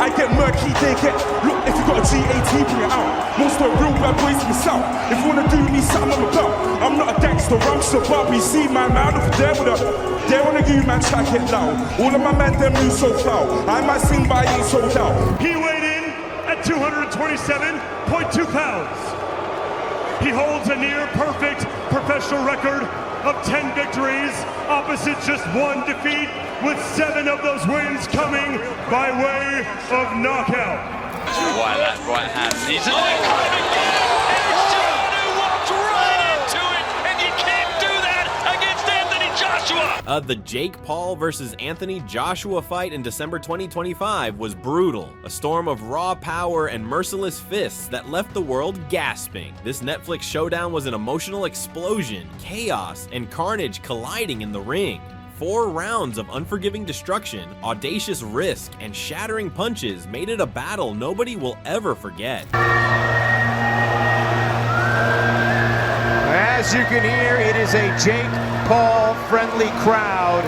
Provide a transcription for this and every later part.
I get murky, they get. Look, if you got a GAT, bring it out. Most of the real bad boys miss out. If you wanna do me something, I'm about. I'm not a gangster, I'm just a bub. You see my man over there with a. They wanna give you man track it loud. All of my men, them move so foul. I might sing, but I ain't sold out. He weighed in at 227.2 pounds. He holds a near perfect professional record of 10 victories, opposite just 1 defeat, with 7 of those wins coming by way of knockout. Why that right hand? He's in there coming again, and it's John who walked right into it, and you can't do that against Anthony Joshua. The Jake Paul versus Anthony Joshua fight in December 2025 was brutal. A storm of raw power and merciless fists that left the world gasping. This Netflix showdown was an emotional explosion, chaos, and carnage colliding in the ring. 4 rounds of unforgiving destruction, audacious risk, and shattering punches made it a battle nobody will ever forget. As you can hear, it is a Jake Paul friendly crowd.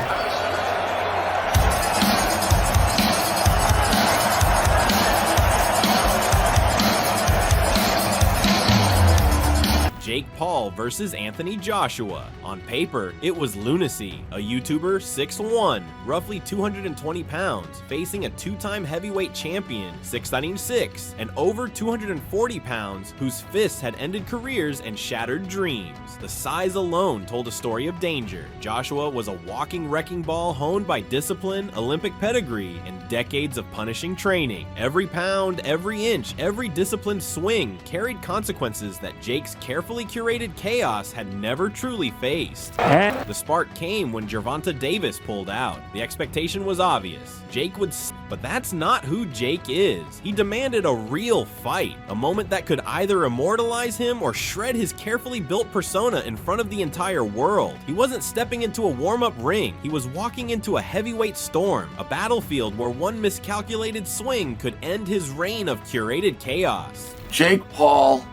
Jake Paul versus Anthony Joshua. On paper, it was lunacy. A YouTuber 6'1", roughly 220 pounds, facing a 2-time heavyweight champion, 6'6", and over 240 pounds, whose fists had ended careers and shattered dreams. The size alone told a story of danger. Joshua was a walking wrecking ball honed by discipline, Olympic pedigree, and decades of punishing training. Every pound, every inch, every disciplined swing carried consequences that Jake's carefully curated chaos had never truly faced. The spark came when Gervonta Davis pulled out. The expectation was obvious. Jake would but that's not who Jake is. He demanded a real fight, a moment that could either immortalize him or shred his carefully built persona in front of the entire world. He wasn't stepping into a warm-up ring. He was walking into a heavyweight storm, a battlefield where one miscalculated swing could end his reign of curated chaos. Jake Paul,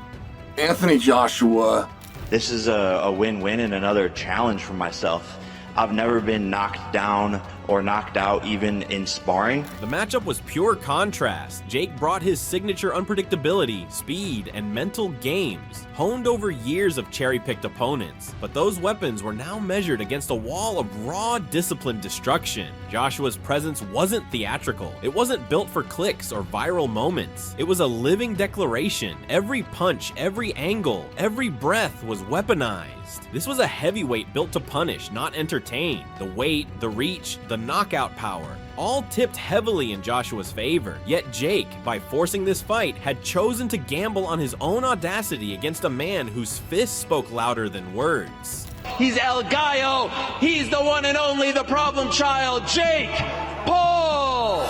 Anthony Joshua. This is a win-win and another challenge for myself. I've never been knocked down or knocked out even in sparring. The matchup was pure contrast. Jake brought his signature unpredictability, speed, and mental games, honed over years of cherry-picked opponents. But those weapons were now measured against a wall of raw, disciplined destruction. Joshua's presence wasn't theatrical. It wasn't built for clicks or viral moments. It was a living declaration. Every punch, every angle, every breath was weaponized. This was a heavyweight built to punish, not entertain. The weight, the reach, the knockout power, all tipped heavily in Joshua's favor. Yet Jake, by forcing this fight, had chosen to gamble on his own audacity against a man whose fists spoke louder than words. He's El Gallo. He's the one and only, the problem child, Jake Paul.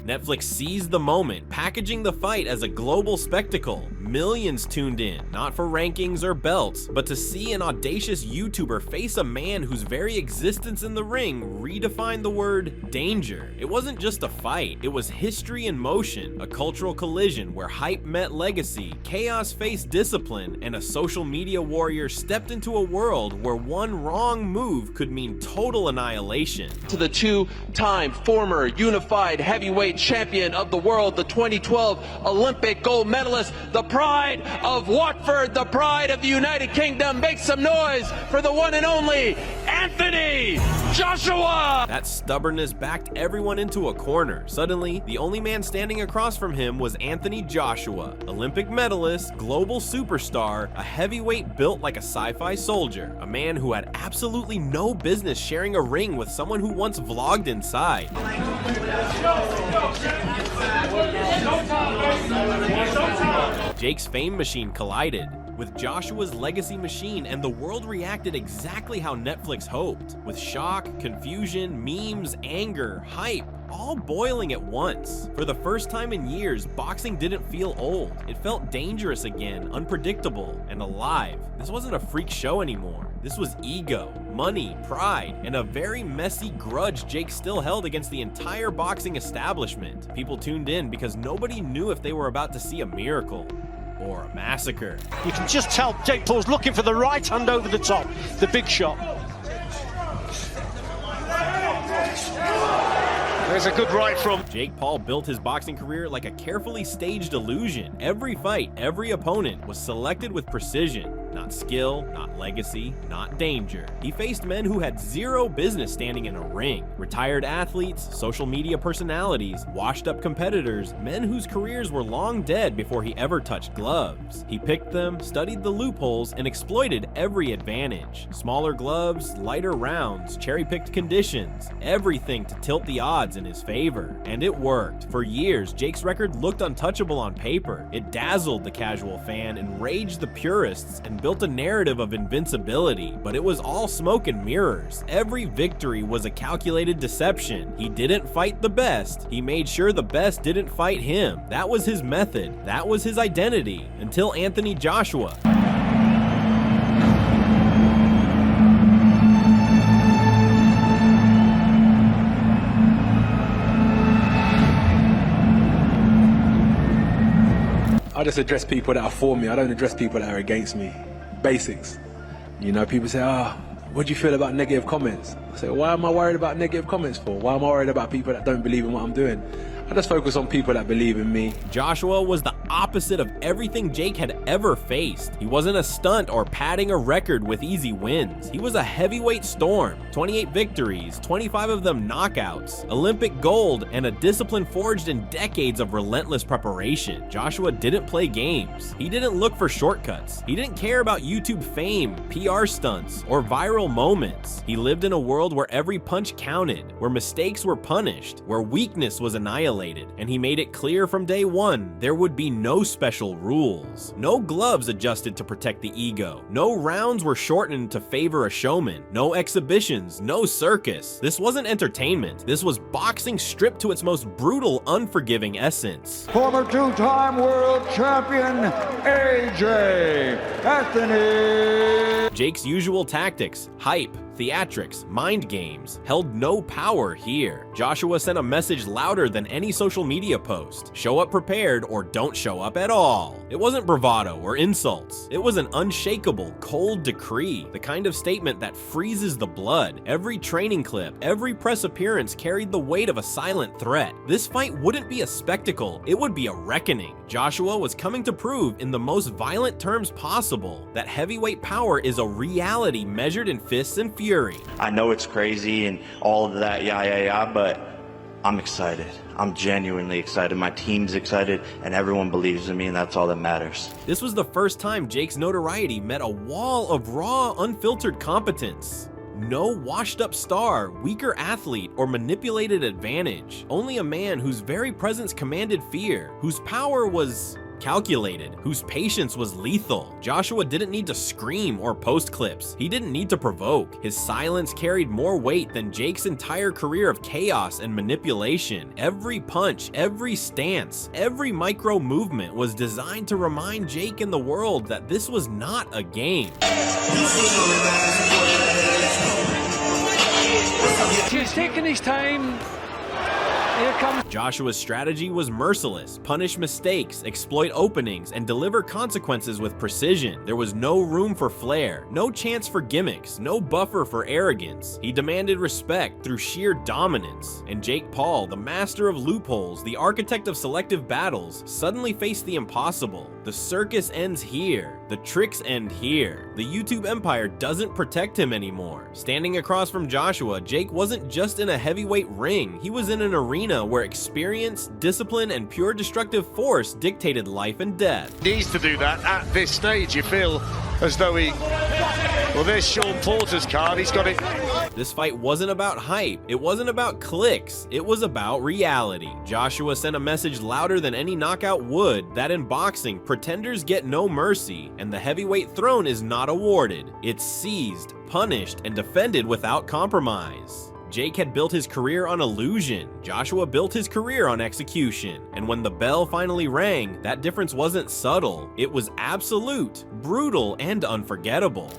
Netflix seized the moment, packaging the fight as a global spectacle. Millions tuned in, not for rankings or belts, but to see an audacious YouTuber face a man whose very existence in the ring redefined the word danger. It wasn't just a fight, it was history in motion, a cultural collision where hype met legacy, chaos faced discipline, and a social media warrior stepped into a world where one wrong move could mean total annihilation. To the 2-time former unified heavyweight champion of the world, the 2012 Olympic gold medalist, the pride of Watford, the pride of the United Kingdom. Make some noise for the one and only Anthony Joshua! That stubbornness backed everyone into a corner. Suddenly, the only man standing across from him was Anthony Joshua, Olympic medalist, global superstar, a heavyweight built like a sci-fi soldier, a man who had absolutely no business sharing a ring with someone who once vlogged inside. Jake's fame machine collided with Joshua's legacy machine, and the world reacted exactly how Netflix hoped, with shock, confusion, memes, anger, hype, all boiling at once. For the first time in years, boxing didn't feel old. It felt dangerous again, unpredictable, and alive. This wasn't a freak show anymore. This was ego, money, pride, and a very messy grudge Jake still held against the entire boxing establishment. People tuned in because nobody knew if they were about to see a miracle or a massacre. You can just tell Jake Paul's looking for the right hand over the top, the big shot. There's a good right from Jake Paul built his boxing career like a carefully staged illusion. Every fight, every opponent was selected with precision. Not skill, not legacy, not danger. He faced men who had zero business standing in a ring. Retired athletes, social media personalities, washed-up competitors, men whose careers were long dead before he ever touched gloves. He picked them, studied the loopholes, and exploited every advantage. Smaller gloves, lighter rounds, cherry-picked conditions, everything to tilt the odds in his favor. And it worked. For years, Jake's record looked untouchable on paper. It dazzled the casual fan, enraged the purists, and built a narrative of invincibility, but it was all smoke and mirrors. Every victory was a calculated deception. He didn't fight the best. He made sure the best didn't fight him. That was his method. That was his identity. Until Anthony Joshua. I just address people that are for me. I don't address people that are against me. Basics. You know, people say, what do you feel about negative comments? I say, why am I worried about negative comments for? Why am I worried about people that don't believe in what I'm doing? I just focus on people that believe in me. Joshua was the opposite of everything Jake had ever faced. He wasn't a stunt or padding a record with easy wins. He was a heavyweight storm. 28 victories, 25 of them knockouts, Olympic gold, and a discipline forged in decades of relentless preparation. Joshua didn't play games. He didn't look for shortcuts. He didn't care about YouTube fame, PR stunts, or viral moments. He lived in a world where every punch counted, where mistakes were punished, where weakness was annihilated. And he made it clear from day one, there would be no special rules. No gloves adjusted to protect the ego. No rounds were shortened to favor a showman. No exhibitions, no circus. This wasn't entertainment. This was boxing stripped to its most brutal, unforgiving essence. Former two-time world champion, AJ Anthony. Jake's usual tactics, hype, theatrics, mind games, held no power here. Joshua sent a message louder than any social media post. Show up prepared or don't show up at all. It wasn't bravado or insults. It was an unshakable, cold decree, the kind of statement that freezes the blood. Every training clip, every press appearance carried the weight of a silent threat. This fight wouldn't be a spectacle, it would be a reckoning. Joshua was coming to prove in the most violent terms possible that heavyweight power is a reality measured in fists and fury. I know it's crazy and all of that, yeah, but I'm excited. I'm genuinely excited. My team's excited and everyone believes in me, and that's all that matters. This was the first time Jake's notoriety met a wall of raw, unfiltered competence. No washed-up star, weaker athlete, or manipulated advantage. Only a man whose very presence commanded fear, whose power was calculated, whose patience was lethal. Joshua didn't need to scream or post clips. He didn't need to provoke. His silence carried more weight than Jake's entire career of chaos and manipulation. Every punch, every stance, every micro movement was designed to remind Jake and the world that this was not a game. He's taking his time. Here comes Joshua's strategy was merciless: punish mistakes, exploit openings, and deliver consequences with precision. There was no room for flair, no chance for gimmicks, no buffer for arrogance. He demanded respect through sheer dominance. And Jake Paul, the master of loopholes, the architect of selective battles, suddenly faced the impossible. The circus ends here. The tricks end here. The YouTube empire doesn't protect him anymore. Standing across from Joshua, Jake wasn't just in a heavyweight ring. He was in an arena where experience, discipline, and pure destructive force dictated life and death. needs to do that at this stage. You feel as though well, there's Sean Porter's card. He's got it. This fight wasn't about hype. It wasn't about clicks. It was about reality. Joshua sent a message louder than any knockout would, that in boxing, pretenders get no mercy, and the heavyweight throne is not awarded. It's seized, punished, and defended without compromise. Jake had built his career on illusion. Joshua built his career on execution. And when the bell finally rang, that difference wasn't subtle. It was absolute, brutal, and unforgettable.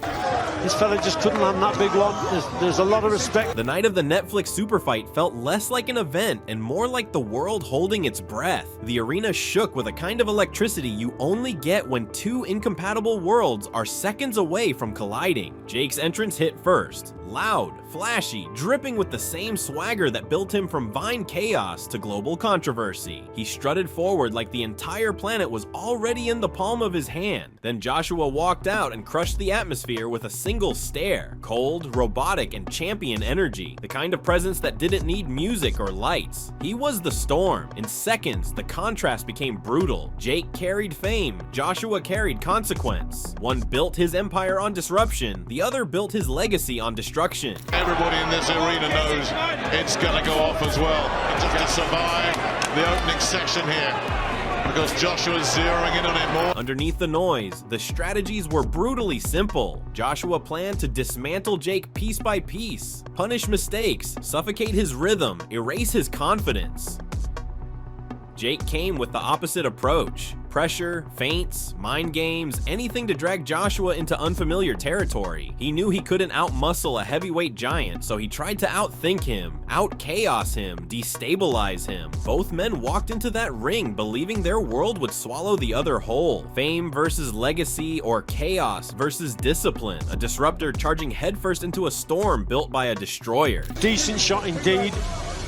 This fella just couldn't land that big one. There's a lot of respect. The night of the Netflix super fight felt less like an event and more like the world holding its breath. The arena shook with a kind of electricity you only get when two incompatible worlds are seconds away from colliding. Jake's entrance hit first, Loud, flashy, dripping with the same swagger that built him from Vine chaos to global controversy. He strutted forward like the entire planet was already in the palm of his hand. Then Joshua walked out and crushed the atmosphere with a single stare. Cold, robotic, and champion energy. The kind of presence that didn't need music or lights. He was the storm. In seconds, the contrast became brutal. Jake carried fame, Joshua carried consequence. One built his empire on disruption, the other built his legacy on destruction. Everybody in this arena knows it's going to go off as well. Just to survive the opening section here, because Joshua's zeroing in on it more. Underneath the noise, the strategies were brutally simple. Joshua planned to dismantle Jake piece by piece, punish mistakes, suffocate his rhythm, erase his confidence. Jake came with the opposite approach. Pressure, feints, mind games, anything to drag Joshua into unfamiliar territory. He knew he couldn't outmuscle a heavyweight giant, so he tried to outthink him, out-chaos him, destabilize him. Both men walked into that ring believing their world would swallow the other whole. Fame versus legacy, or chaos versus discipline. A disruptor charging headfirst into a storm built by a destroyer. Decent shot indeed.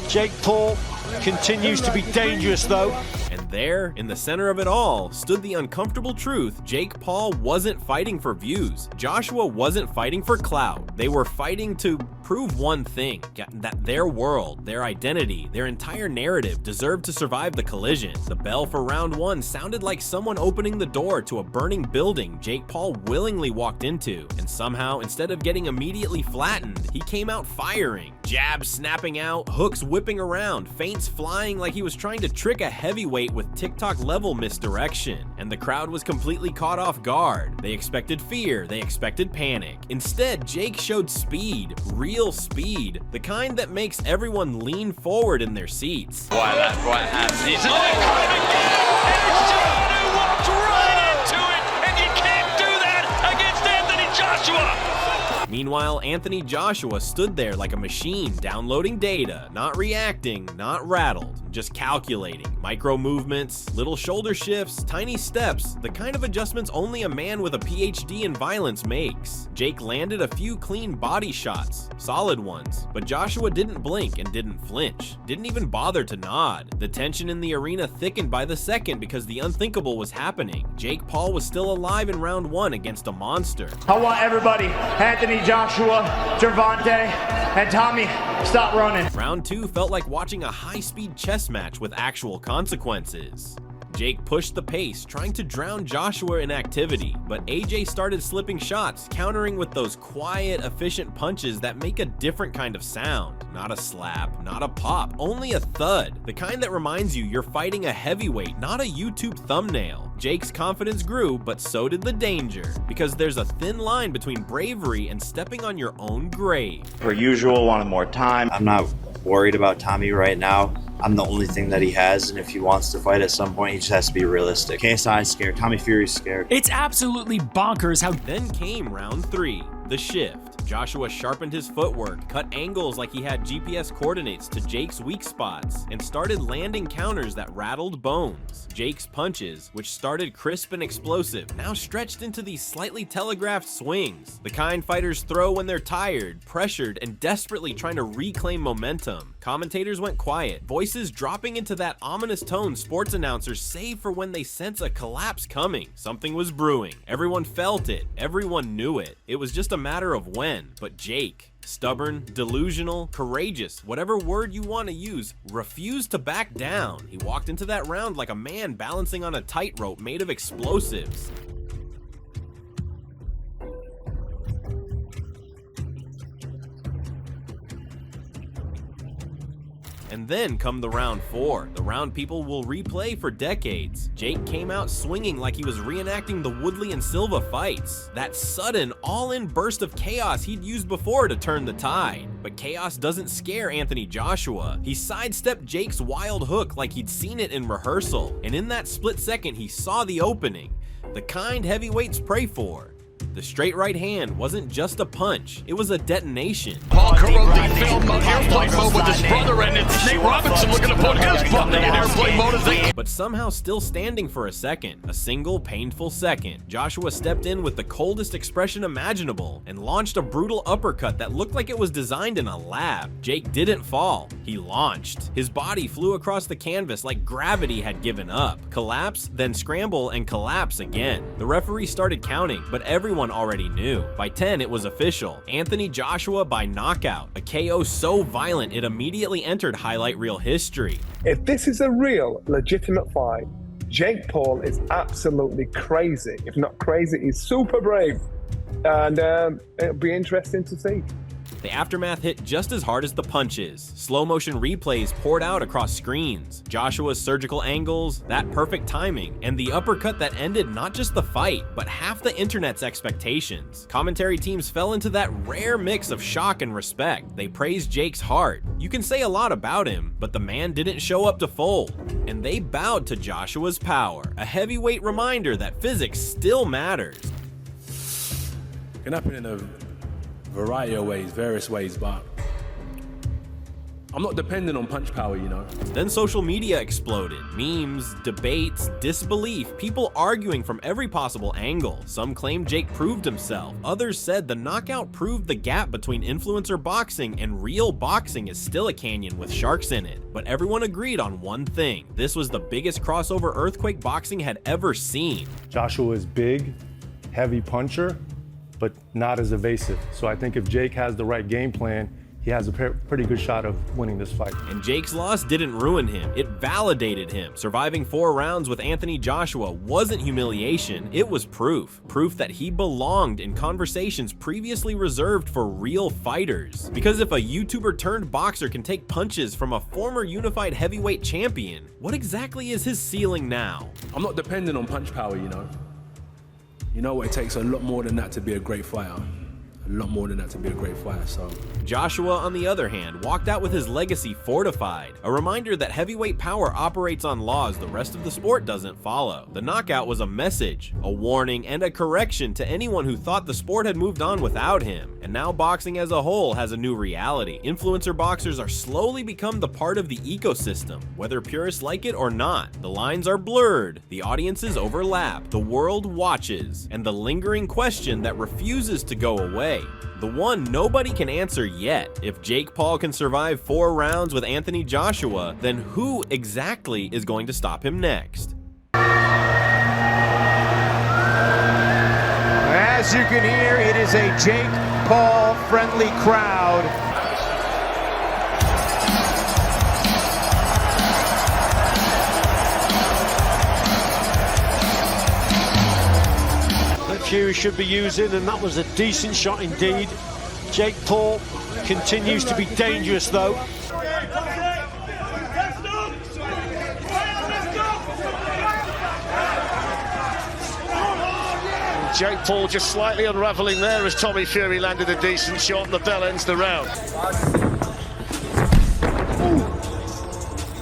Jake Paul continues to be dangerous though. And there, in the center of it all, stood the uncomfortable truth: Jake Paul wasn't fighting for views. Joshua wasn't fighting for clout. They were fighting to prove one thing, that their world, their identity, their entire narrative deserved to survive the collision. The bell for round one sounded like someone opening the door to a burning building Jake Paul willingly walked into, and somehow, instead of getting immediately flattened, he came out firing. Jabs snapping out, hooks whipping around, feints flying like he was trying to trick a heavyweight with TikTok-level misdirection. And the crowd was completely caught off guard. They expected fear, they expected panic. Instead, Jake showed speed, real speed, the kind that makes everyone lean forward in their seats. Why that right hand? He's coming again, and it's John who walked right into it, and you can't do that against Anthony Joshua. Meanwhile, Anthony Joshua stood there like a machine, downloading data, not reacting, not rattled, just calculating. Micro movements, little shoulder shifts, tiny steps, the kind of adjustments only a man with a PhD in violence makes. Jake landed a few clean body shots, solid ones, but Joshua didn't blink and didn't flinch, didn't even bother to nod. The tension in the arena thickened by the second because the unthinkable was happening. Jake Paul was still alive in round one against a monster. I want everybody, Anthony Joshua, Gervonta, and Tommy, stop running. Round two felt like watching a high-speed chess match with actual consequences. Jake pushed the pace, trying to drown Joshua in activity, but AJ started slipping shots, countering with those quiet, efficient punches that make a different kind of sound. Not a slap, not a pop, only a thud. The kind that reminds you you're fighting a heavyweight, not a YouTube thumbnail. Jake's confidence grew, but so did the danger, because there's a thin line between bravery and stepping on your own grave. Per usual, wanted more time. I'm not worried about Tommy right now. I'm the only thing that he has, and if he wants to fight at some point, he just has to be realistic. KSI is scared, Tommy Fury's scared. It's absolutely bonkers how... Then came round three, the shift. Joshua sharpened his footwork, cut angles like he had GPS coordinates to Jake's weak spots, and started landing counters that rattled bones. Jake's punches, which started crisp and explosive, now stretched into these slightly telegraphed swings. The kind fighters throw when they're tired, pressured, and desperately trying to reclaim momentum. Commentators went quiet, voices dropping into that ominous tone sports announcers save for when they sense a collapse coming. Something was brewing. Everyone felt it. Everyone knew it. It was just a matter of when. But Jake, stubborn, delusional, courageous, whatever word you want to use, refused to back down. He walked into that round like a man balancing on a tightrope made of explosives. And then come the round four, the round people will replay for decades. Jake came out swinging like he was reenacting the Woodley and Silva fights. That sudden, all-in burst of chaos he'd used before to turn the tide. But chaos doesn't scare Anthony Joshua. He sidestepped Jake's wild hook like he'd seen it in rehearsal. And in that split second, he saw the opening, the kind heavyweights pray for. The straight right hand wasn't just a punch, it was a detonation. Paul Carroll film airplane mode with his brother, and it's Nate Robinson looking to put his But somehow still standing for a second, a single painful second, Joshua stepped in with the coldest expression imaginable and launched a brutal uppercut that looked like it was designed in a lab. Jake didn't fall, he launched. His body flew across the canvas like gravity had given up. Collapse, then scramble and collapse again. The referee started counting, but everyone already knew. By 10, it was official. Anthony Joshua by knockout, a KO so violent it immediately entered highlight reel history. If this is a real, legitimate fight, Jake Paul is absolutely crazy. If not crazy, he's super brave. And it'll be interesting to see. The aftermath hit just as hard as the punches. Slow motion replays poured out across screens. Joshua's surgical angles, that perfect timing, and the uppercut that ended not just the fight, but half the internet's expectations. Commentary teams fell into that rare mix of shock and respect. They praised Jake's heart. You can say a lot about him, but the man didn't show up to fold. And they bowed to Joshua's power, a heavyweight reminder that physics still matters. It can happen in a variety of ways, various ways, but I'm not dependent on punch power, you know. Then social media exploded. Memes, debates, disbelief, people arguing from every possible angle. Some claimed Jake proved himself. Others said the knockout proved the gap between influencer boxing and real boxing is still a canyon with sharks in it. But everyone agreed on one thing. This was the biggest crossover earthquake boxing had ever seen. Joshua is big, heavy puncher, but not as evasive. So I think if Jake has the right game plan, he has a pretty good shot of winning this fight. And Jake's loss didn't ruin him, it validated him. Surviving 4 rounds with Anthony Joshua wasn't humiliation, it was proof. Proof that he belonged in conversations previously reserved for real fighters. Because if a YouTuber turned boxer can take punches from a former unified heavyweight champion, what exactly is his ceiling now? I'm not dependent on punch power, you know. You know what, it takes a lot more than that to be a great fighter. A lot more than that to be a great fighter, so. Joshua, on the other hand, walked out with his legacy fortified. A reminder that heavyweight power operates on laws the rest of the sport doesn't follow. The knockout was a message, a warning, and a correction to anyone who thought the sport had moved on without him. And now boxing as a whole has a new reality. Influencer boxers are slowly become the part of the ecosystem, whether purists like it or not. The lines are blurred, the audiences overlap, the world watches, and the lingering question that refuses to go away. The one nobody can answer yet. If Jake Paul can survive 4 rounds with Anthony Joshua, then who exactly is going to stop him next? As you can hear, it is a Jake Paul friendly crowd. Fury should be using, and that was a decent shot indeed. Jake Paul continues to be dangerous though. Jake Paul just slightly unraveling there as Tommy Fury landed a decent shot and the bell ends the round.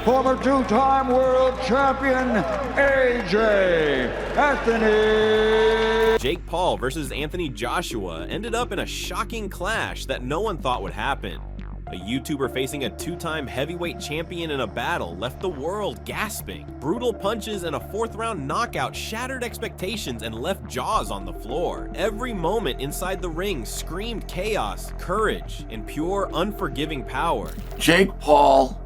Former 2-time world champion AJ Anthony. Jake Paul versus Anthony Joshua ended up in a shocking clash that no one thought would happen. A YouTuber facing a 2-time heavyweight champion in a battle left the world gasping. Brutal punches and a 4th-round knockout shattered expectations and left jaws on the floor. Every moment inside the ring screamed chaos, courage, and pure unforgiving power. Jake Paul,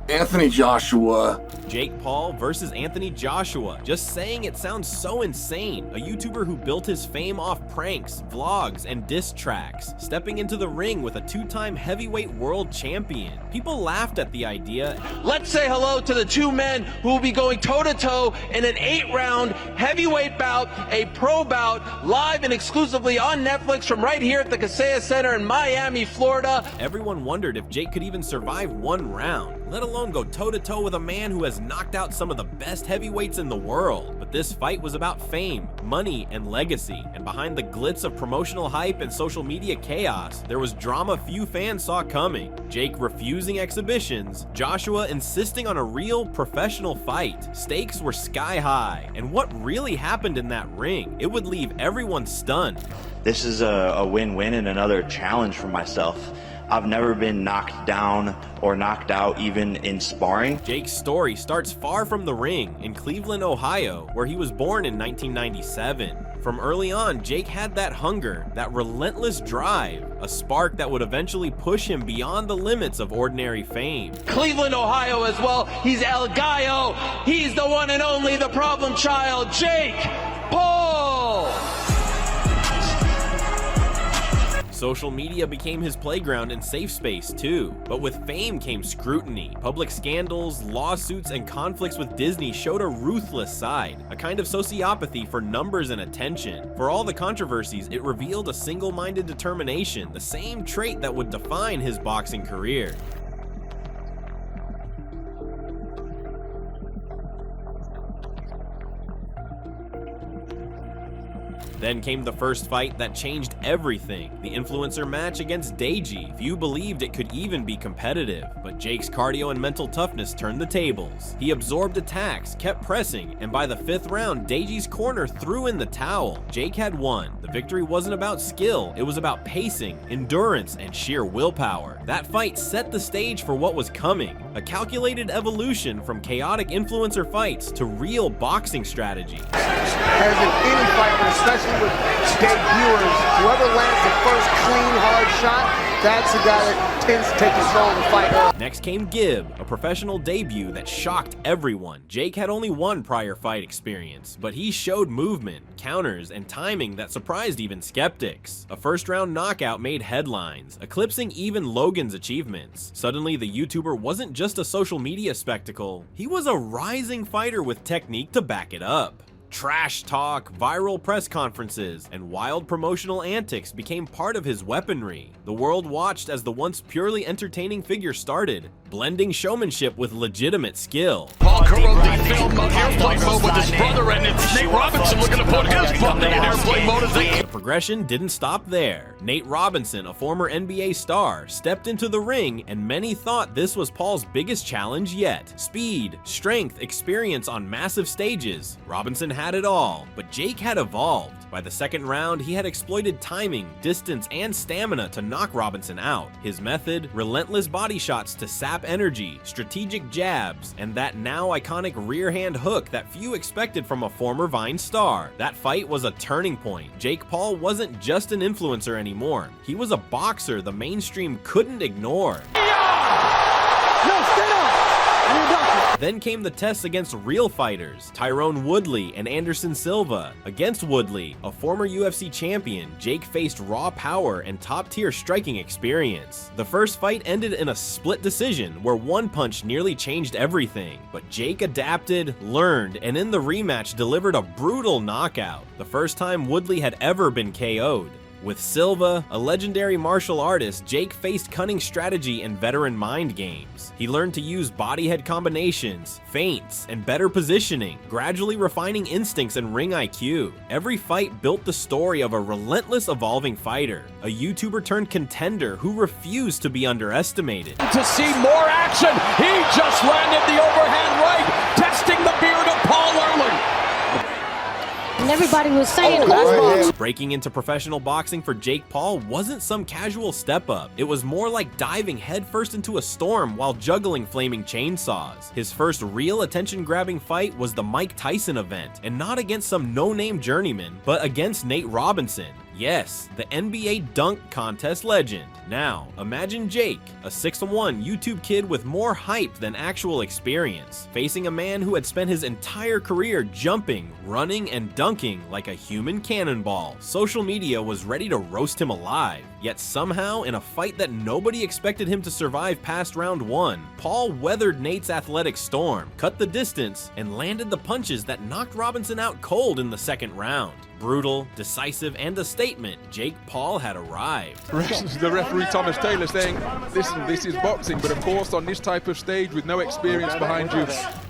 Anthony Joshua. Jake Paul versus Anthony Joshua. Just saying it sounds so insane. A YouTuber who built his fame off pranks, vlogs, and diss tracks, stepping into the ring with a 2-time heavyweight world champion. People laughed at the idea. Let's say hello to the 2 men who will be going toe-to-toe in an 8-round heavyweight bout, a pro bout, live and exclusively on Netflix from right here at the Kaseya Center in Miami, Florida. Everyone wondered if Jake could even survive 1 round, let alone go toe-to-toe with a man who has knocked out some of the best heavyweights in the world. But this fight was about fame, money, and legacy. And behind the glitz of promotional hype and social media chaos, there was drama few fans saw coming. Jake refusing exhibitions, Joshua insisting on a real professional fight. Stakes were sky high. And what really happened in that ring? It would leave everyone stunned. This is a win-win and another challenge for myself. I've never been knocked down or knocked out even in sparring. Jake's story starts far from the ring in Cleveland, Ohio, where he was born in 1997. From early on, Jake had that hunger, that relentless drive, a spark that would eventually push him beyond the limits of ordinary fame. Cleveland, Ohio as well. He's El Gallo. He's the one and only, the problem child, Jake Paul. Social media became his playground and safe space too, but with fame came scrutiny. Public scandals, lawsuits, and conflicts with Disney showed a ruthless side, a kind of sociopathy for numbers and attention. For all the controversies, it revealed a single-minded determination, the same trait that would define his boxing career. Then came the first fight that changed everything, the influencer match against Deji. Few believed it could even be competitive, but Jake's cardio and mental toughness turned the tables. He absorbed attacks, kept pressing, and by the 5th round, Deji's corner threw in the towel. Jake had won. The victory wasn't about skill, it was about pacing, endurance, and sheer willpower. That fight set the stage for what was coming, a calculated evolution from chaotic influencer fights to real boxing strategy. As in any fighter, especially with debuters, whoever lands the first clean, hard shot, that's the guy that tends to take control of the fight. Next came Gibb, a professional debut that shocked everyone. Jake had only one prior fight experience, but he showed movement, counters, and timing that surprised even skeptics. A first-round knockout made headlines, eclipsing even Logan's achievements. Suddenly, the YouTuber wasn't just a social media spectacle, he was a rising fighter with technique to back it up. Trash talk, viral press conferences, and wild promotional antics became part of his weaponry. The world watched as the once purely entertaining figure started, blending showmanship with legitimate skill. Paul currently filmed on airplane mode with his brother, and it's Nate Robinson looking to put his brother in airplane mode as they... The progression didn't stop there. Nate Robinson, a former NBA star, stepped into the ring, and many thought this was Paul's biggest challenge yet. Speed, strength, experience on massive stages. Robinson had it all, but Jake had evolved. By the 2nd round, he had exploited timing, distance, and stamina to knock Robinson out. His method, relentless body shots to sap energy, strategic jabs, and that now iconic rear hand hook that few expected from a former Vine star. That fight was a turning point. Jake Paul wasn't just an influencer anymore. He was a boxer the mainstream couldn't ignore. Then came the tests against real fighters, Tyrone Woodley and Anderson Silva. Against Woodley, a former UFC champion, Jake faced raw power and top-tier striking experience. The first fight ended in a split decision where one punch nearly changed everything, but Jake adapted, learned, and in the rematch delivered a brutal knockout, the first time Woodley had ever been KO'd. With Silva, a legendary martial artist, Jake faced cunning strategy and veteran mind games. He learned to use body head combinations, feints, and better positioning, gradually refining instincts and ring IQ. Every fight built the story of a relentless evolving fighter, a YouTuber turned contender who refused to be underestimated. To see more action, he just landed the overhand right, testing the beard of Paul early. And everybody was saying, Breaking into professional boxing for Jake Paul wasn't some casual step up. It was more like diving headfirst into a storm while juggling flaming chainsaws. His first real attention-grabbing fight was the Mike Tyson event, and not against some no-name journeyman, but against Nate Robinson. Yes, the NBA dunk contest legend. Now, imagine Jake, a 6'1" YouTube kid with more hype than actual experience, facing a man who had spent his entire career jumping, running, and dunking like a human cannonball. Social media was ready to roast him alive. Yet somehow, in a fight that nobody expected him to survive past round 1, Paul weathered Nate's athletic storm, cut the distance, and landed the punches that knocked Robinson out cold in the 2nd round. Brutal, decisive, and a statement, Jake Paul had arrived. The referee Thomas Taylor saying, listen, this is boxing, but of course on this type of stage with no experience behind you,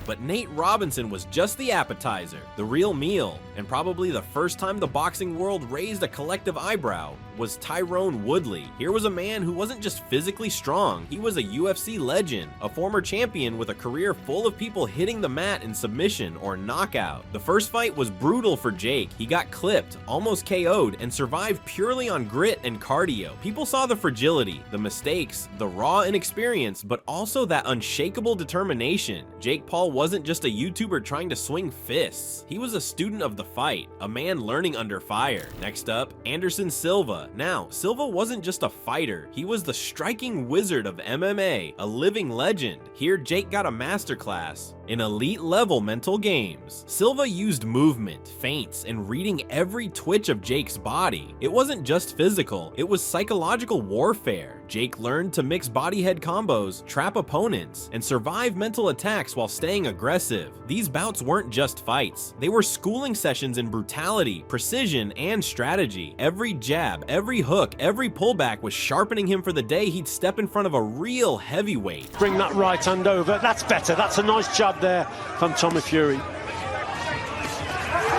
But Nate Robinson was just the appetizer, the real meal, and probably the first time the boxing world raised a collective eyebrow was Tyrone Woodley. Here was a man who wasn't just physically strong, he was a UFC legend, a former champion with a career full of people hitting the mat in submission or knockout. The first fight was brutal for Jake. He got clipped, almost KO'd, and survived purely on grit and cardio. People saw the fragility, the mistakes, the raw inexperience, but also that unshakable determination. Jake Paul wasn't just a YouTuber trying to swing fists. He was a student of the fight, a man learning under fire. Next up, Anderson Silva. Now, Silva wasn't just a fighter, he was the striking wizard of MMA, a living legend. Here, Jake got a masterclass in elite level mental games. Silva used movement, feints, and reading every twitch of Jake's body. It wasn't just physical, it was psychological warfare. Jake learned to mix body head combos, trap opponents, and survive mental attacks while staying aggressive. These bouts weren't just fights, they were schooling sessions in brutality, precision, and strategy. Every jab, every hook, every pullback was sharpening him for the day he'd step in front of a real heavyweight. Bring that right hand over, that's better, that's a nice jab there from Tommy Fury.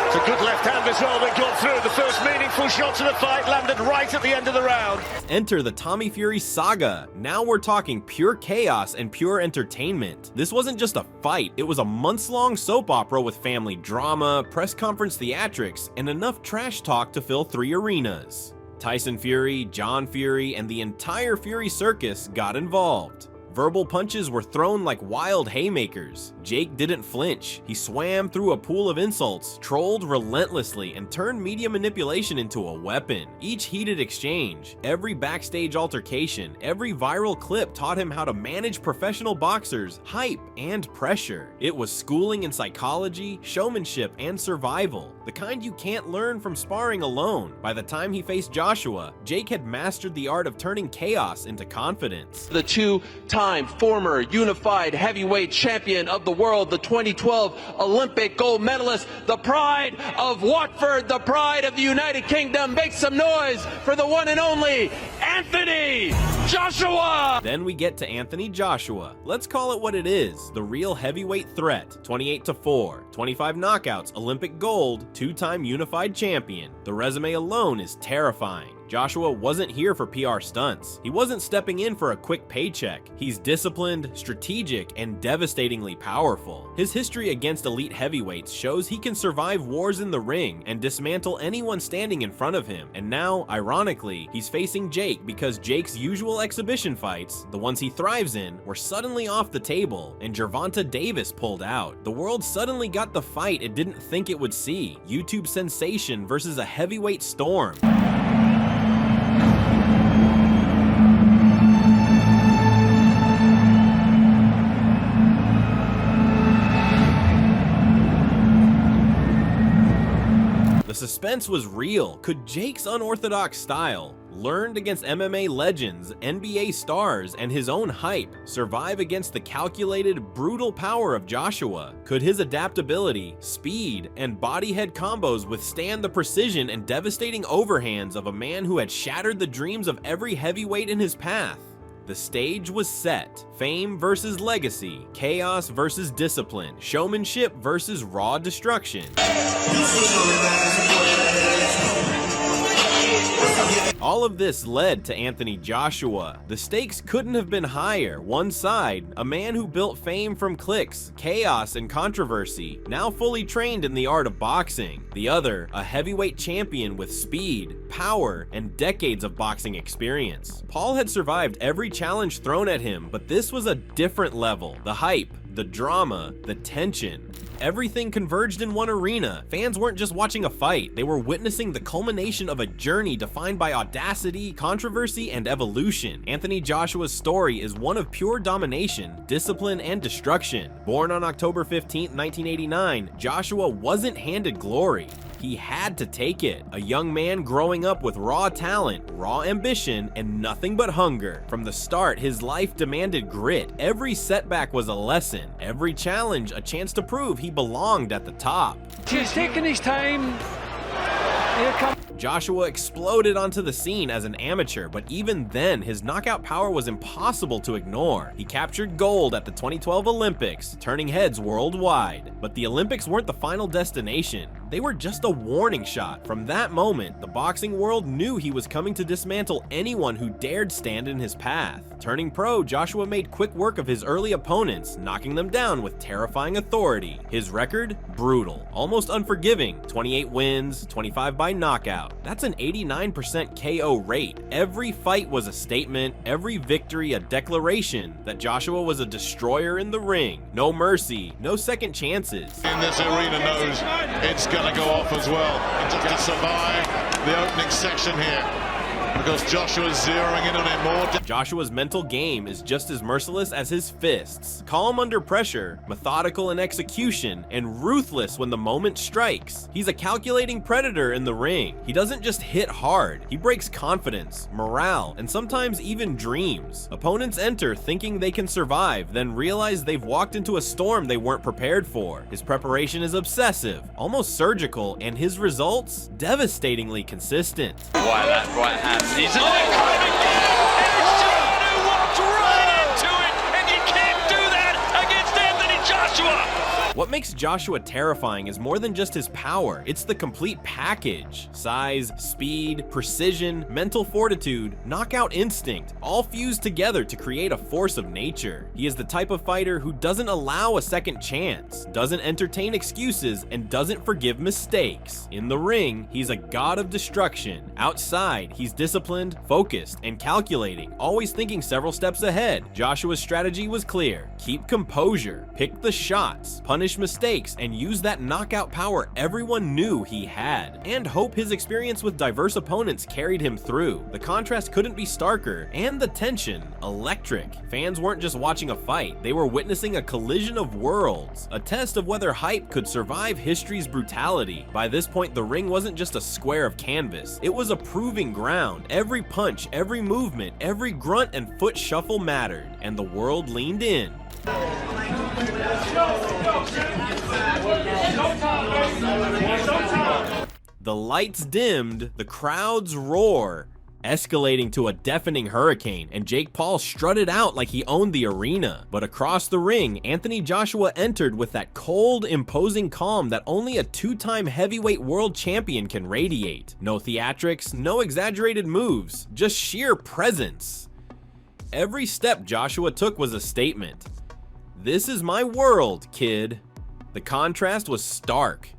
It's a good left hand as well that got through. The first meaningful shots of the fight landed right at the end of the round. Enter the Tommy Fury saga. Now we're talking pure chaos and pure entertainment. This wasn't just a fight, it was a months-long soap opera with family drama, press conference theatrics, and enough trash talk to fill 3 arenas. Tyson Fury, John Fury, and the entire Fury circus got involved. Verbal punches were thrown like wild haymakers. Jake didn't flinch. He swam through a pool of insults, trolled relentlessly, and turned media manipulation into a weapon. Each heated exchange, every backstage altercation, every viral clip taught him how to manage professional boxers, hype, and pressure. It was schooling in psychology, showmanship, and survival, the kind you can't learn from sparring alone. By the time he faced Joshua, Jake had mastered the art of turning chaos into confidence. The two-time former unified heavyweight champion of the world, the 2012 Olympic gold medalist, the pride of Watford, the pride of the United Kingdom. Make some noise for the one and only Anthony Joshua! Then we get to Anthony Joshua. Let's call it what it is, the real heavyweight threat. 28-4, 25 knockouts, Olympic gold, 2-time unified champion. The resume alone is terrifying. Joshua wasn't here for PR stunts. He wasn't stepping in for a quick paycheck. He's disciplined, strategic, and devastatingly powerful. His history against elite heavyweights shows he can survive wars in the ring and dismantle anyone standing in front of him. And now, ironically, he's facing Jake because Jake's usual exhibition fights, the ones he thrives in, were suddenly off the table, and Gervonta Davis pulled out. The world suddenly got the fight it didn't think it would see. YouTube sensation versus a heavyweight storm. The suspense was real. Could Jake's unorthodox style, learned against MMA legends, NBA stars, and his own hype, survive against the calculated, brutal power of Joshua? Could his adaptability, speed, and body head combos withstand the precision and devastating overhands of a man who had shattered the dreams of every heavyweight in his path? The stage was set. Fame versus legacy, chaos versus discipline, showmanship versus raw destruction. All of this led to Anthony Joshua. The stakes couldn't have been higher. One side, a man who built fame from clicks, chaos, and controversy, now fully trained in the art of boxing. The other, a heavyweight champion with speed, power, and decades of boxing experience. Paul had survived every challenge thrown at him, but this was a different level. The hype, the drama, the tension. Everything converged in one arena. Fans weren't just watching a fight, they were witnessing the culmination of a journey defined by audacity, controversy, and evolution. Anthony Joshua's story is one of pure domination, discipline, and destruction. Born on October 15, 1989, Joshua wasn't handed glory. He had to take it. A young man growing up with raw talent, raw ambition, and nothing but hunger. From the start, his life demanded grit. Every setback was a lesson. Every challenge, a chance to prove he belonged at the top. He's taking his time. Here comes. Joshua exploded onto the scene as an amateur, but even then, his knockout power was impossible to ignore. He captured gold at the 2012 Olympics, turning heads worldwide. But the Olympics weren't the final destination. They were just a warning shot. From that moment, the boxing world knew he was coming to dismantle anyone who dared stand in his path. Turning pro, Joshua made quick work of his early opponents, knocking them down with terrifying authority. His record? Brutal. Almost unforgiving. 28 wins, 25 by knockout. That's an 89% KO rate. Every fight was a statement, every victory a declaration that Joshua was a destroyer in the ring. No mercy, no second chances. In this arena knows it's going to go off as well. To survive the opening section here, because Joshua's zeroing in on him more. Joshua's mental game is just as merciless as his fists. Calm under pressure, methodical in execution, and ruthless when the moment strikes. He's a calculating predator in the ring. He doesn't just hit hard, he breaks confidence, morale, and sometimes even dreams. Opponents enter thinking they can survive, then realize they've walked into a storm they weren't prepared for. His preparation is obsessive, almost surgical, and his results devastatingly consistent. Why that right hand? He's in there, coming again, and it's John who walked right into it, and you can't do that against Anthony Joshua. What makes Joshua terrifying is more than just his power, it's the complete package. Size, speed, precision, mental fortitude, knockout instinct, all fused together to create a force of nature. He is the type of fighter who doesn't allow a second chance, doesn't entertain excuses, and doesn't forgive mistakes. In the ring, he's a god of destruction. Outside, he's disciplined, focused, and calculating, always thinking several steps ahead. Joshua's strategy was clear: keep composure, pick the shots, punish mistakes, and use that knockout power everyone knew he had, and hope his experience with diverse opponents carried him through. The contrast couldn't be starker, and the tension electric. Fans weren't just watching a fight, they were witnessing a collision of worlds, a test of whether hype could survive history's brutality. By this point, the ring wasn't just a square of canvas, it was a proving ground. Every punch, every movement, every grunt and foot shuffle mattered, and the world leaned in. The lights dimmed, the crowds roar, escalating to a deafening hurricane, and Jake Paul strutted out like he owned the arena. But across the ring, Anthony Joshua entered with that cold, imposing calm that only a two-time heavyweight world champion can radiate. No theatrics, no exaggerated moves, just sheer presence. Every step Joshua took was a statement. This is my world, kid. The contrast was stark.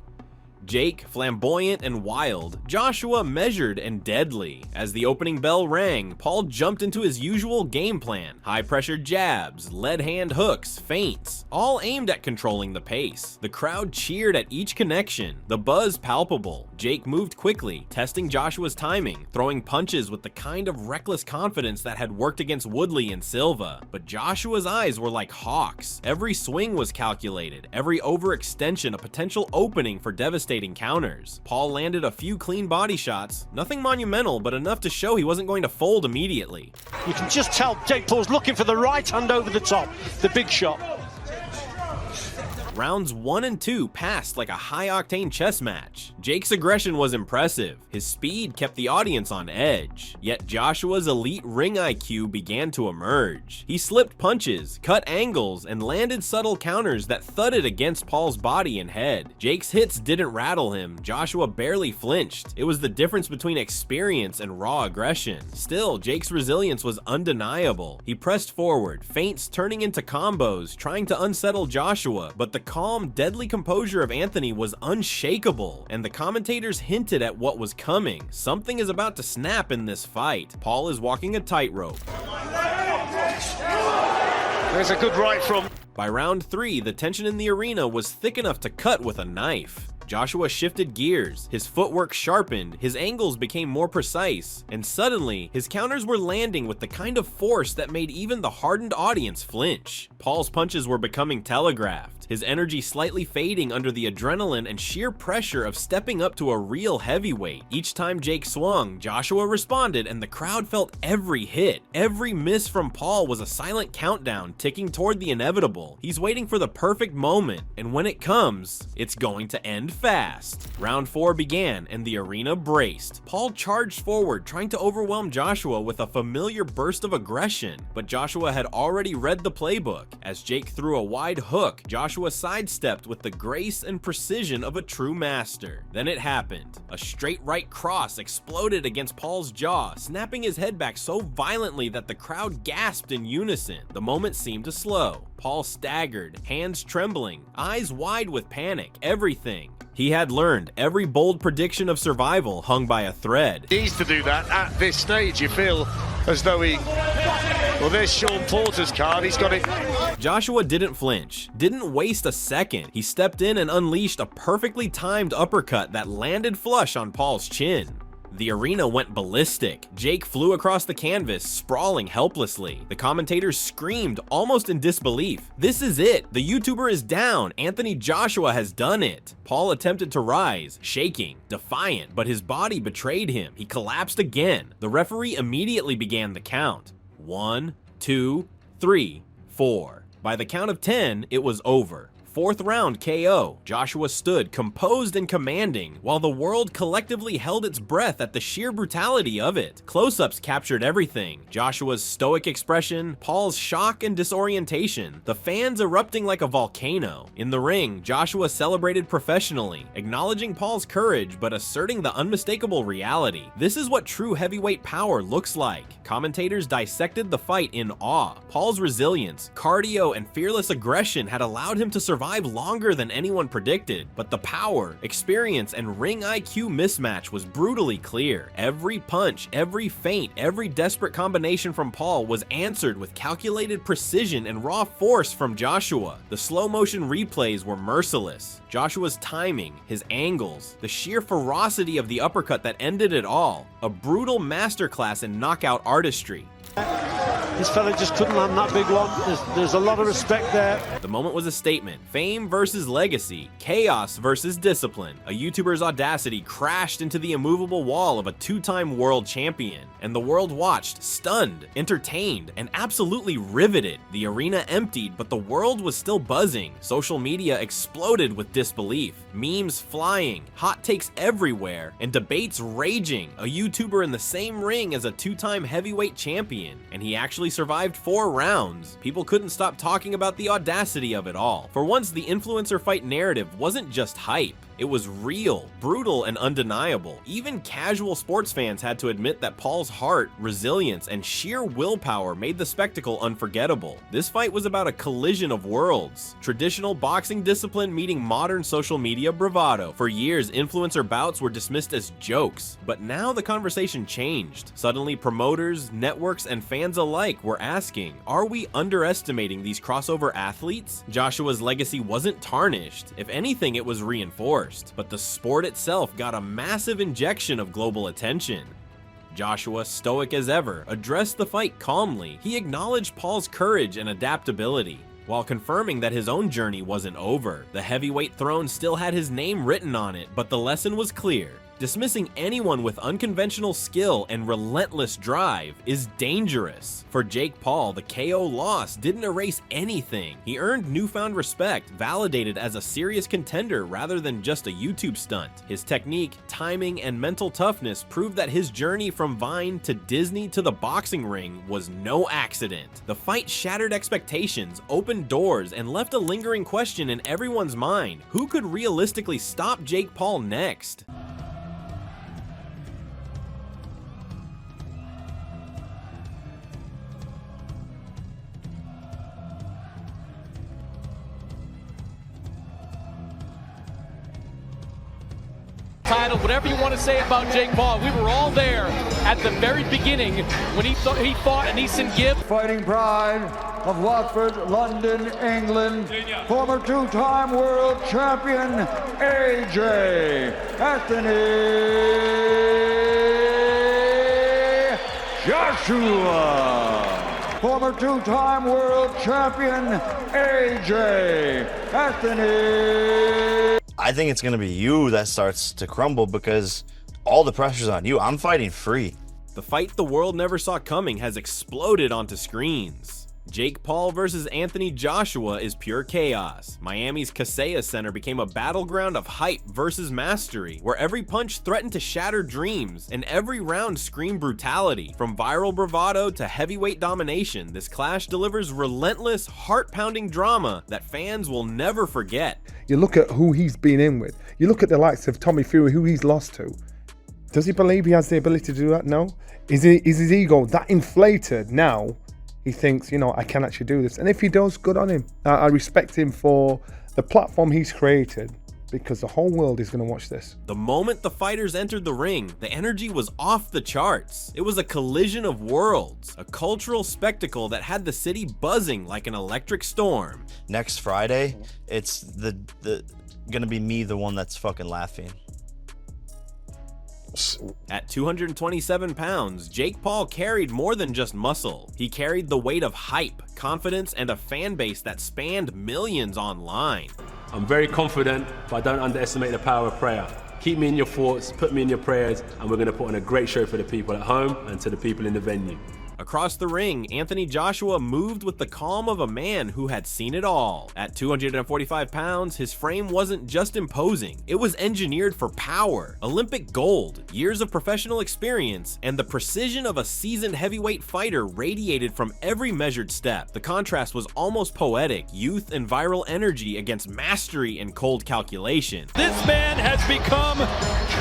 Jake, flamboyant and wild, Joshua measured and deadly. As the opening bell rang, Paul jumped into his usual game plan. High-pressure jabs, lead hand hooks, feints, all aimed at controlling the pace. The crowd cheered at each connection, the buzz palpable. Jake moved quickly, testing Joshua's timing, throwing punches with the kind of reckless confidence that had worked against Woodley and Silva. But Joshua's eyes were like hawks. Every swing was calculated, every overextension a potential opening for devastating counters. Paul landed a few clean body shots, nothing monumental, but enough to show he wasn't going to fold immediately. You can just tell Jake Paul's looking for the right hand over the top, the big shot. Rounds 1 and 2 passed like a high-octane chess match. Jake's aggression was impressive. His speed kept the audience on edge. Yet Joshua's elite ring IQ began to emerge. He slipped punches, cut angles, and landed subtle counters that thudded against Paul's body and head. Jake's hits didn't rattle him. Joshua barely flinched. It was the difference between experience and raw aggression. Still, Jake's resilience was undeniable. He pressed forward, feints turning into combos, trying to unsettle Joshua, but the calm, deadly composure of Anthony was unshakable, and the commentators hinted at what was coming. Something is about to snap in this fight. Paul is walking a tightrope. There's a good right from. By round 3, the tension in the arena was thick enough to cut with a knife. Joshua shifted gears, his footwork sharpened, his angles became more precise, and suddenly, his counters were landing with the kind of force that made even the hardened audience flinch. Paul's punches were becoming telegraphed, his energy slightly fading under the adrenaline and sheer pressure of stepping up to a real heavyweight. Each time Jake swung, Joshua responded, and the crowd felt every hit. Every miss from Paul was a silent countdown ticking toward the inevitable. He's waiting for the perfect moment, and when it comes, it's going to end fast. Round 4 began and the arena braced. Paul charged forward, trying to overwhelm Joshua with a familiar burst of aggression, but Joshua had already read the playbook. As Jake threw a wide hook, Joshua sidestepped with the grace and precision of a true master. Then it happened. A straight right cross exploded against Paul's jaw, snapping his head back so violently that the crowd gasped in unison. The moment seemed to slow. Paul staggered, hands trembling, eyes wide with panic, everything. He had learned. Every bold prediction of survival hung by a thread. He needs to do that at this stage. You feel as though well, there's Sean Porter's card. He's got it. Joshua didn't flinch, didn't waste a second. He stepped in and unleashed a perfectly timed uppercut that landed flush on Paul's chin. The arena went ballistic. Jake flew across the canvas, sprawling helplessly. The commentators screamed, almost in disbelief. This is it. The YouTuber is down. Anthony Joshua has done it. Paul attempted to rise, shaking, defiant, but his body betrayed him. He collapsed again. The referee immediately began the count. 1, 2, 3, 4. By the count of 10, it was over. 4th round KO. Joshua stood composed and commanding, while the world collectively held its breath at the sheer brutality of it. Close-ups captured everything. Joshua's stoic expression, Paul's shock and disorientation, the fans erupting like a volcano. In the ring, Joshua celebrated professionally, acknowledging Paul's courage but asserting the unmistakable reality. This is what true heavyweight power looks like. Commentators dissected the fight in awe. Paul's resilience, cardio, and fearless aggression had allowed him to survive longer than anyone predicted, but the power, experience, and ring IQ mismatch was brutally clear. Every punch, every feint, every desperate combination from Paul was answered with calculated precision and raw force from Joshua. The slow motion replays were merciless. Joshua's timing, his angles, the sheer ferocity of the uppercut that ended it all. A brutal masterclass in knockout artistry. This fella just couldn't land that big one. There's a lot of respect there. The moment was a statement. Fame versus legacy. Chaos versus discipline. A YouTuber's audacity crashed into the immovable wall of a 2-time world champion. And the world watched, stunned, entertained, and absolutely riveted. The arena emptied, but the world was still buzzing. Social media exploded with disbelief. Memes flying, hot takes everywhere, and debates raging. A YouTuber in the same ring as a 2-time heavyweight champion, and he actually survived 4 rounds. People couldn't stop talking about the audacity of it all. For once, the influencer fight narrative wasn't just hype. It was real, brutal, and undeniable. Even casual sports fans had to admit that Paul's heart, resilience, and sheer willpower made the spectacle unforgettable. This fight was about a collision of worlds. Traditional boxing discipline meeting modern social media bravado. For years, influencer bouts were dismissed as jokes, but now the conversation changed. Suddenly, promoters, networks, and fans alike were asking, are we underestimating these crossover athletes? Joshua's legacy wasn't tarnished. If anything, it was reinforced. But the sport itself got a massive injection of global attention. Joshua, stoic as ever, addressed the fight calmly. He acknowledged Paul's courage and adaptability, while confirming that his own journey wasn't over. The heavyweight throne still had his name written on it, but the lesson was clear. Dismissing anyone with unconventional skill and relentless drive is dangerous. For Jake Paul, the KO loss didn't erase anything. He earned newfound respect, validated as a serious contender rather than just a YouTube stunt. His technique, timing, and mental toughness proved that his journey from Vine to Disney to the boxing ring was no accident. The fight shattered expectations, opened doors, and left a lingering question in everyone's mind. Who could realistically stop Jake Paul next? Title, whatever you want to say about Jake Paul, we were all there at the very beginning when he fought Neeson Gibbs. Fighting pride of Watford, London, England, former 2-time world champion AJ Anthony Joshua. Former 2-time world champion AJ Anthony. I think it's going to be you that starts to crumble because all the pressure's on you. I'm fighting free. The fight the world never saw coming has exploded onto screens. Jake Paul versus Anthony Joshua is pure chaos. Miami's Kaseya Center became a battleground of hype versus mastery, where every punch threatened to shatter dreams, and every round screamed brutality. From viral bravado to heavyweight domination, this clash delivers relentless, heart-pounding drama that fans will never forget. You look at who he's been in with. You look at the likes of Tommy Fury, who he's lost to. Does he believe he has the ability to do that? No. Is his ego that inflated now? He thinks, you know, I can actually do this. And if he does, good on him. I respect him for the platform he's created, because the whole world is going to watch this. The moment the fighters entered the ring, the energy was off the charts. It was a collision of worlds, a cultural spectacle that had the city buzzing like an electric storm. Next Friday, it's gonna be me, the one that's fucking laughing. At 227 pounds, Jake Paul carried more than just muscle. He carried the weight of hype, confidence, and a fan base that spanned millions online. I'm very confident, but I don't underestimate the power of prayer. Keep me in your thoughts, put me in your prayers, and we're going to put on a great show for the people at home and to the people in the venue. Across the ring, Anthony Joshua moved with the calm of a man who had seen it all. At 245 pounds, his frame wasn't just imposing, it was engineered for power, Olympic gold, years of professional experience, and the precision of a seasoned heavyweight fighter radiated from every measured step. The contrast was almost poetic, youth and viral energy against mastery and cold calculation. This man has become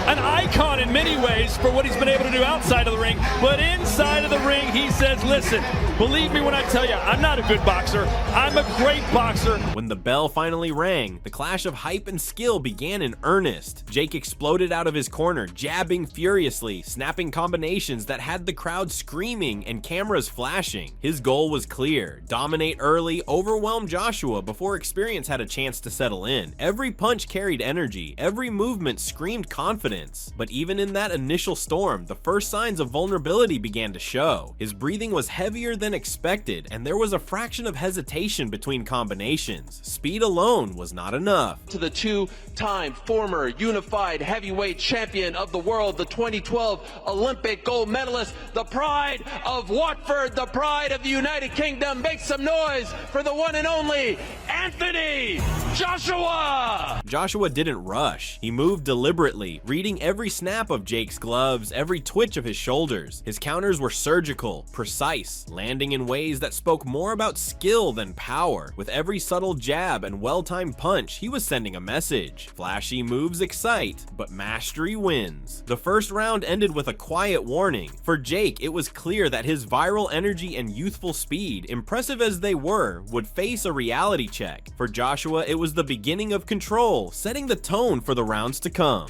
an icon in many ways for what he's been able to do outside of the ring, but inside of the ring, he says, listen, believe me when I tell you, I'm not a good boxer, I'm a great boxer. When the bell finally rang, the clash of hype and skill began in earnest. Jake exploded out of his corner, jabbing furiously, snapping combinations that had the crowd screaming and cameras flashing. His goal was clear: dominate early, overwhelm Joshua before experience had a chance to settle in. Every punch carried energy, every movement screamed confidence. But even in that initial storm, the first signs of vulnerability began to show. His breathing was heavier than expected, and there was a fraction of hesitation between combinations. Speed alone was not enough. To the two-time former unified heavyweight champion of the world, the 2012 Olympic gold medalist, the pride of Watford, the pride of the United Kingdom. Make some noise for the one and only Anthony Joshua! Joshua didn't rush. He moved deliberately, reading every snap of Jake's gloves, every twitch of his shoulders. His counters were surgical, precise, landing in ways that spoke more about skill than power. With every subtle jab and well-timed punch, he was sending a message. Flashy moves excite, but mastery wins. The first round ended with a quiet warning. For Jake, it was clear that his viral energy and youthful speed, impressive as they were, would face a reality check. For Joshua, it was the beginning of control, setting the tone for the rounds to come.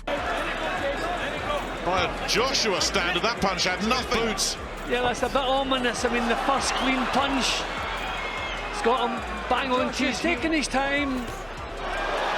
By a Joshua standard, that punch had nothing. Boots. Yeah, that's a bit ominous. I mean, the first clean punch, it's got him bang on to. He's taking his time.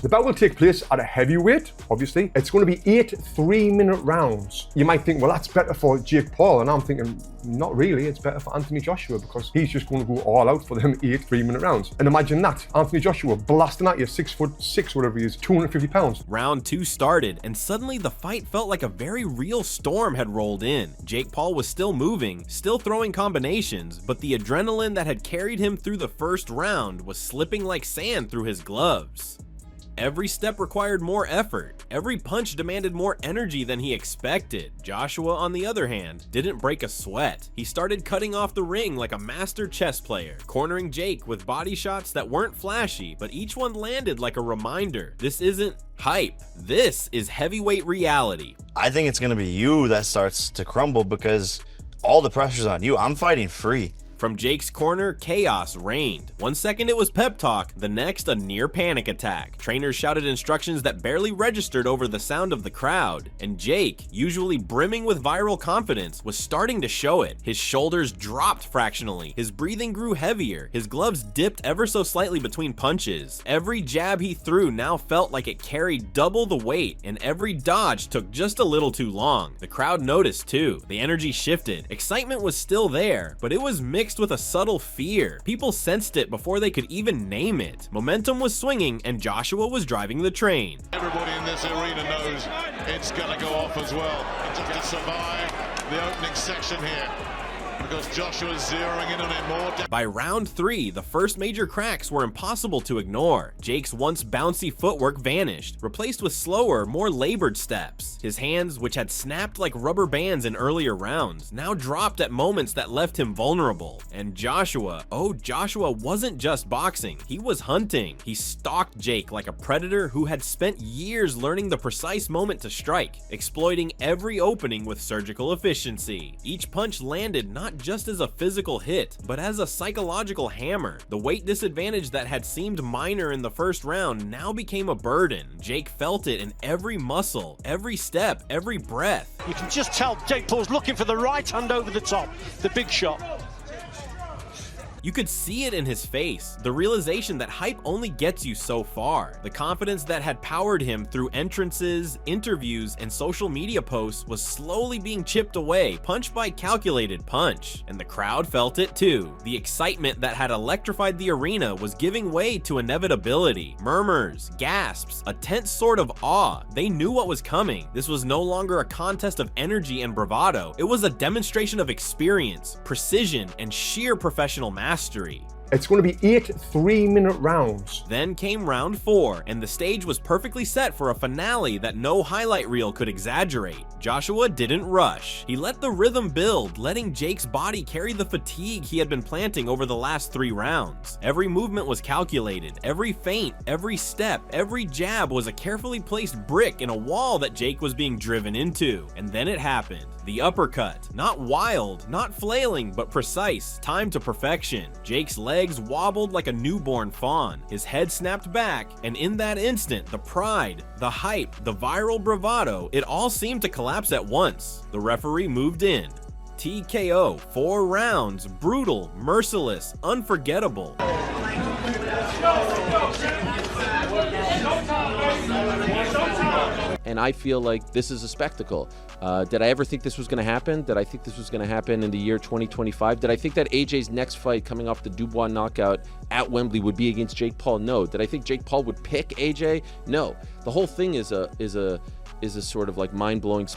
The bout will take place at a heavyweight, obviously. It's going to be 8 3-minute rounds. You might think, well, that's better for Jake Paul. And I'm thinking, not really. It's better for Anthony Joshua, because he's just going to go all out for them 8 3-minute rounds. And imagine that, Anthony Joshua blasting at you, 6'6", whatever he is, 250 pounds. Round 2 started, and suddenly the fight felt like a very real storm had rolled in. Jake Paul was still moving, still throwing combinations, but the adrenaline that had carried him through the first round was slipping like sand through his gloves. Every step required more effort. Every punch demanded more energy than he expected. Joshua, on the other hand, didn't break a sweat. He started cutting off the ring like a master chess player, cornering Jake with body shots that weren't flashy, but each one landed like a reminder. This isn't hype. This is heavyweight reality. I think it's gonna be you that starts to crumble, because all the pressure's on you. I'm fighting free. From Jake's corner, chaos reigned. One second it was pep talk, the next a near panic attack. Trainers shouted instructions that barely registered over the sound of the crowd. And Jake, usually brimming with viral confidence, was starting to show it. His shoulders dropped fractionally, his breathing grew heavier, his gloves dipped ever so slightly between punches. Every jab he threw now felt like it carried double the weight, and every dodge took just a little too long. The crowd noticed too. The energy shifted. Excitement was still there, but it was mixed with a subtle fear. People sensed it before they could even name it. Momentum was swinging, and Joshua was driving the train. Everybody in this arena knows it's gonna go off as well. Just to survive the opening section here. because Joshua's zeroing in on him more. By round 3, the first major cracks were impossible to ignore. Jake's once bouncy footwork vanished, replaced with slower, more labored steps. His hands, which had snapped like rubber bands in earlier rounds, now dropped at moments that left him vulnerable. And Joshua, oh, Joshua wasn't just boxing, he was hunting. He stalked Jake like a predator who had spent years learning the precise moment to strike, exploiting every opening with surgical efficiency. Each punch landed not just as a physical hit, but as a psychological hammer. The weight disadvantage that had seemed minor in the first round now became a burden. Jake felt it in every muscle, every step, every breath. You can just tell Jake Paul's looking for the right hand over the top, the big shot. You could see it in his face, the realization that hype only gets you so far. The confidence that had powered him through entrances, interviews, and social media posts was slowly being chipped away, punch by calculated punch. And the crowd felt it too. The excitement that had electrified the arena was giving way to inevitability. Murmurs, gasps, a tense sort of awe. They knew what was coming. This was no longer a contest of energy and bravado. It was a demonstration of experience, precision, and sheer professional mastery. It's going to be 8 3-minute rounds. Then came round 4, and the stage was perfectly set for a finale that no highlight reel could exaggerate. Joshua didn't rush. He let the rhythm build, letting Jake's body carry the fatigue he had been planting over the last 3 rounds. Every movement was calculated, every feint, every step, every jab was a carefully placed brick in a wall that Jake was being driven into. And then it happened. The uppercut. Not wild, not flailing, but precise, timed to perfection. Jake's legs wobbled like a newborn fawn. His head snapped back, and in that instant, the pride, the hype, the viral bravado, it all seemed to collapse at once. The referee moved in. TKO, 4 rounds, brutal, merciless, unforgettable. And I feel like this is a spectacle. Did I ever think this was going to happen? Did I think this was going to happen in the year 2025? Did I think that AJ's next fight coming off the Dubois knockout at Wembley would be against Jake Paul? No. Did I think Jake Paul would pick AJ? No. The whole thing is a sort of like mind-blowing.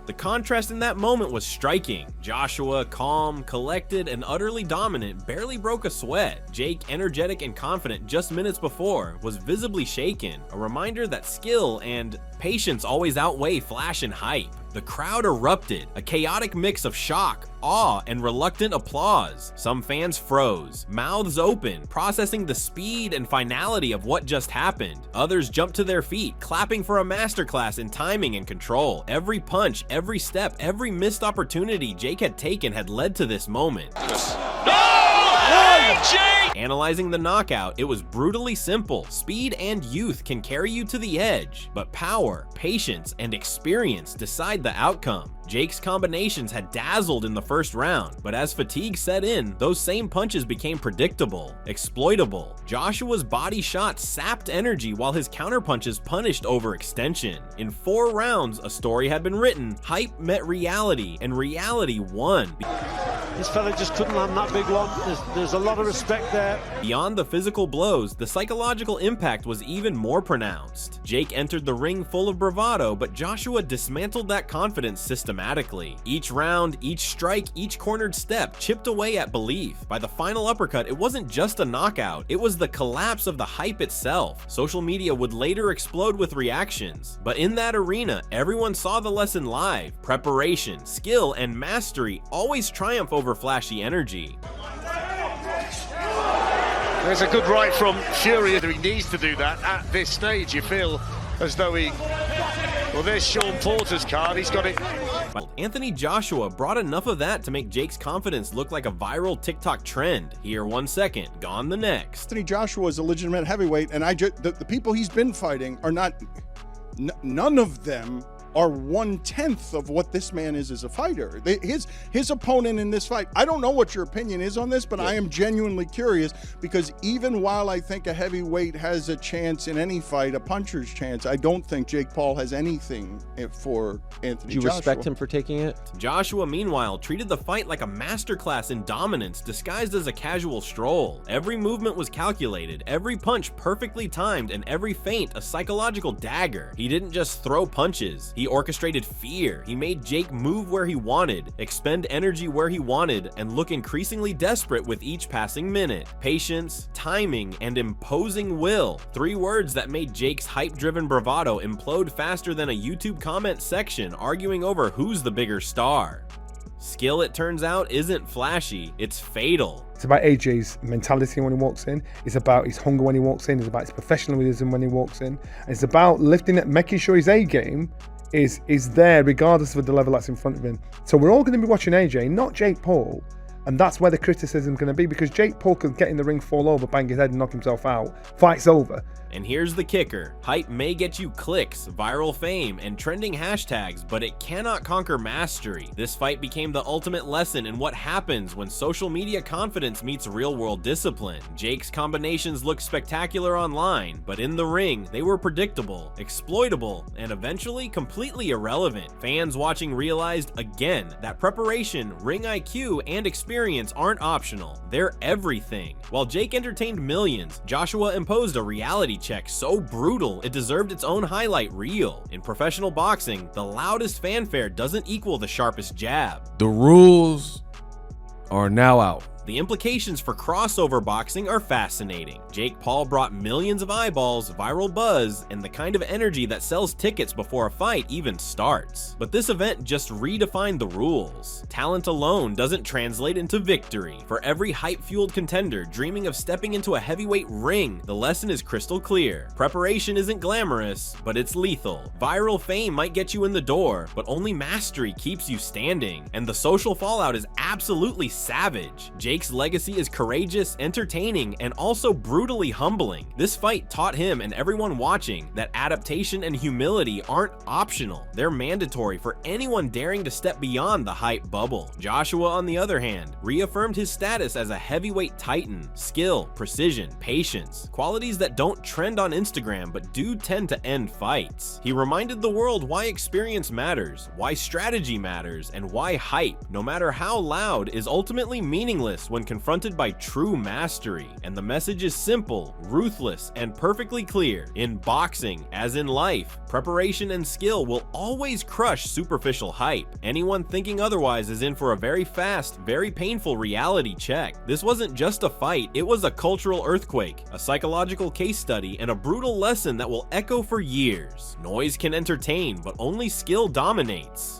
The contrast in that moment was striking. Joshua, calm, collected, and utterly dominant, barely broke a sweat. Jake, energetic and confident just minutes before, was visibly shaken, a reminder that skill and patience always outweigh flash and hype. The crowd erupted, a chaotic mix of shock, awe, and reluctant applause. Some fans froze, mouths open, processing the speed and finality of what just happened. Others jumped to their feet, clapping for a masterclass in timing and control. Every punch, every step, every missed opportunity Jake had taken had led to this moment. Analyzing the knockout, it was brutally simple. Speed and youth can carry you to the edge, but power, patience, and experience decide the outcome. Jake's combinations had dazzled in the first round, but as fatigue set in, those same punches became predictable, exploitable. Joshua's body shots sapped energy while his counterpunches punished overextension. In 4 rounds, a story had been written, hype met reality, and reality won. This fella just couldn't land that big one. There's a lot of respect there. Beyond the physical blows, the psychological impact was even more pronounced. Jake entered the ring full of bravado, but Joshua dismantled that confidence systematically. Each round, each strike, each cornered step chipped away at belief. By the final uppercut, it wasn't just a knockout, it was the collapse of the hype itself. Social media would later explode with reactions, but in that arena, everyone saw the lesson live. Preparation, skill, and mastery always triumph over flashy energy. There's a good right from Fury. He needs to do that at this stage. You feel as though well, there's Sean Porter's card. He's got it. Anthony Joshua brought enough of that to make Jake's confidence look like a viral TikTok trend. Here 1 second, gone the next. Anthony Joshua is a legitimate heavyweight, and the people he's been fighting are not. None of them are 1/10 of what this man is as a fighter. His opponent in this fight, I don't know what your opinion is on this, but I am genuinely curious, because even while I think a heavyweight has a chance in any fight, a puncher's chance, I don't think Jake Paul has anything for Anthony Joshua. Do you respect him for taking it? Joshua, meanwhile, treated the fight like a masterclass in dominance disguised as a casual stroll. Every movement was calculated, every punch perfectly timed, and every feint a psychological dagger. He didn't just throw punches. He orchestrated fear. He made Jake move where he wanted, expend energy where he wanted, and look increasingly desperate with each passing minute. Patience, timing, and imposing will. 3 words that made Jake's hype-driven bravado implode faster than a YouTube comment section arguing over who's the bigger star. Skill, it turns out, isn't flashy, it's fatal. It's about AJ's mentality when he walks in. It's about his hunger when he walks in. It's about his professionalism when he walks in. And it's about lifting it, making sure his A game is there regardless of the level that's in front of him. So we're all going to be watching AJ, not Jake Paul. And that's where the criticism is going to be, because Jake Paul could get in the ring, fall over, bang his head and knock himself out. Fight's over. And here's the kicker. Hype may get you clicks, viral fame, and trending hashtags, but it cannot conquer mastery. This fight became the ultimate lesson in what happens when social media confidence meets real-world discipline. Jake's combinations looked spectacular online, but in the ring, they were predictable, exploitable, and eventually completely irrelevant. Fans watching realized again that preparation, ring IQ, and experience aren't optional. They're everything. While Jake entertained millions, Joshua imposed a reality check so brutal it deserved its own highlight reel. In professional boxing, the loudest fanfare doesn't equal the sharpest jab. The rules are now out. The implications for crossover boxing are fascinating. Jake Paul brought millions of eyeballs, viral buzz, and the kind of energy that sells tickets before a fight even starts. But this event just redefined the rules. Talent alone doesn't translate into victory. For every hype-fueled contender dreaming of stepping into a heavyweight ring, the lesson is crystal clear. Preparation isn't glamorous, but it's lethal. Viral fame might get you in the door, but only mastery keeps you standing. And the social fallout is absolutely savage. Jake's legacy is courageous, entertaining, and also brutally humbling. This fight taught him and everyone watching that adaptation and humility aren't optional. They're mandatory for anyone daring to step beyond the hype bubble. Joshua, on the other hand, reaffirmed his status as a heavyweight titan. Skill, precision, patience, qualities that don't trend on Instagram but do tend to end fights. He reminded the world why experience matters, why strategy matters, and why hype, no matter how loud, is ultimately meaningless when confronted by true mastery. And the message is simple, ruthless, and perfectly clear. In boxing, as in life, preparation and skill will always crush superficial hype. Anyone thinking otherwise is in for a very fast, very painful reality check. This wasn't just a fight, it was a cultural earthquake, a psychological case study, and a brutal lesson that will echo for years. Noise can entertain, but only skill dominates.